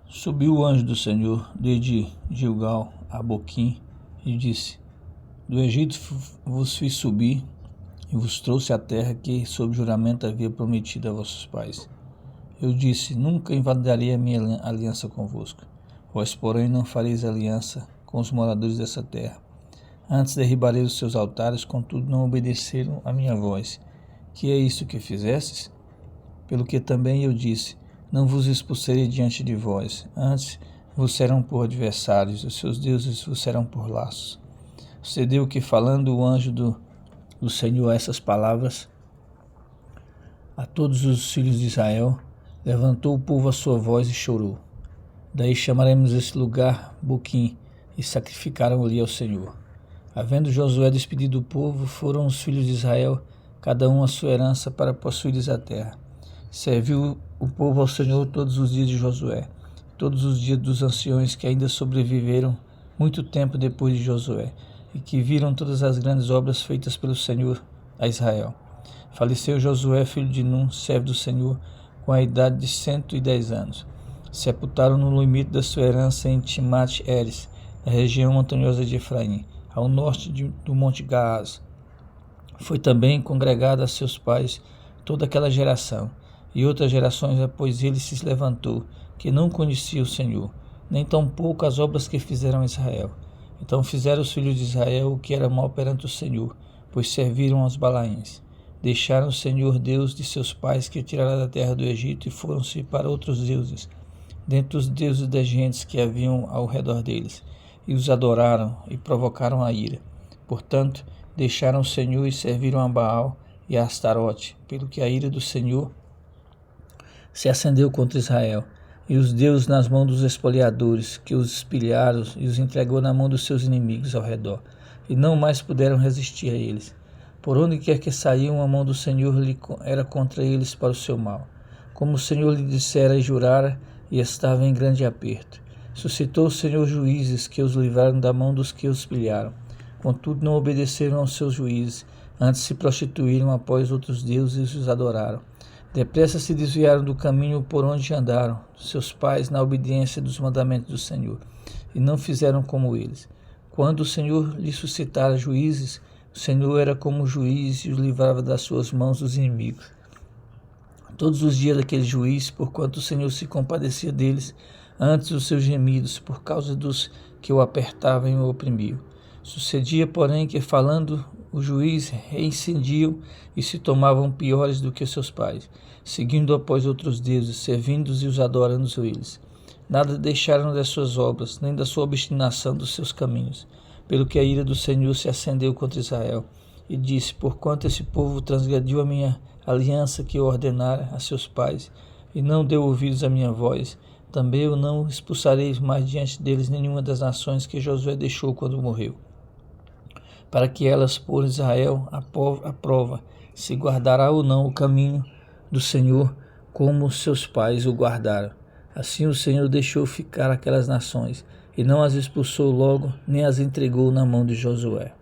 Subiu o anjo do Senhor desde Gilgal a Boquim e disse: Do Egito vos fiz subir e vos trouxe a terra que, sob juramento, havia prometido a vossos pais. Eu disse: Nunca invalidarei a minha aliança convosco. Vós, porém, não fareis aliança com os moradores dessa terra. Antes derribarei os seus altares, contudo não obedeceram a minha voz. Que é isso que fizestes? Pelo que também eu disse: Não vos expulsarei diante de vós, antes vos serão por adversários, os seus deuses vos serão por laços. Sucedeu que, falando o anjo do Senhor essas palavras a todos os filhos de Israel, levantou o povo a sua voz e chorou. Daí chamaremos esse lugar Boquim, e sacrificaram ali ao Senhor. Havendo Josué despedido o povo, foram os filhos de Israel, cada um a sua herança, para possuir-lhes a terra. Serviu o povo ao Senhor todos os dias de Josué, todos os dias dos anciões que ainda sobreviveram muito tempo depois de Josué, e que viram todas as grandes obras feitas pelo Senhor a Israel. Faleceu Josué, filho de Num, servo do Senhor, com a idade de 110 anos. Sepultaram no limite da sua herança em Timate-Heres, na região montanhosa de Efraim, ao norte do Monte Gaás. Foi também congregada a seus pais toda aquela geração, e outras gerações após ele se levantou, que não conhecia o Senhor, nem tampouco as obras que fizeram a Israel. Então fizeram os filhos de Israel o que era mal perante o Senhor, pois serviram aos Balaíns. Deixaram o Senhor Deus de seus pais, que tirara da terra do Egito, e foram-se para outros deuses, dentre os deuses das gentes que haviam ao redor deles, e os adoraram e provocaram a ira. Portanto, deixaram o Senhor e serviram a Baal e a Astarote, pelo que a ira do Senhor se acendeu contra Israel, e os deu nas mãos dos espoliadores, que os espilharam e os entregou na mão dos seus inimigos ao redor, e não mais puderam resistir a eles. Por onde quer que saíam, a mão do Senhor era contra eles para o seu mal, como o Senhor lhe dissera e jurara, e estava em grande aperto. Suscitou o Senhor juízes que os livraram da mão dos que os pilharam. Contudo não obedeceram aos seus juízes, antes se prostituíram após outros deuses e os adoraram. Depressa se desviaram do caminho por onde andaram seus pais na obediência dos mandamentos do Senhor, e não fizeram como eles. Quando o Senhor lhe suscitara juízes, o Senhor era como juiz e os livrava das suas mãos dos inimigos. Todos os dias daquele juiz, porquanto o Senhor se compadecia deles, antes dos seus gemidos, por causa dos que o apertavam e o oprimiam. Sucedia, porém, que, falando o juiz, reincendiam e se tomavam piores do que seus pais, seguindo após outros deuses, servindo-os e os adorando eles. Nada deixaram das suas obras, nem da sua obstinação dos seus caminhos, pelo que a ira do Senhor se acendeu contra Israel, e disse: Porquanto esse povo transgrediu a minha aliança que eu ordenara a seus pais, e não deu ouvidos à minha voz, também eu não expulsarei mais diante deles nenhuma das nações que Josué deixou quando morreu, para que elas por Israel a prova se guardará ou não o caminho do Senhor, como seus pais o guardaram. Assim o Senhor deixou ficar aquelas nações, e não as expulsou logo, nem as entregou na mão de Josué.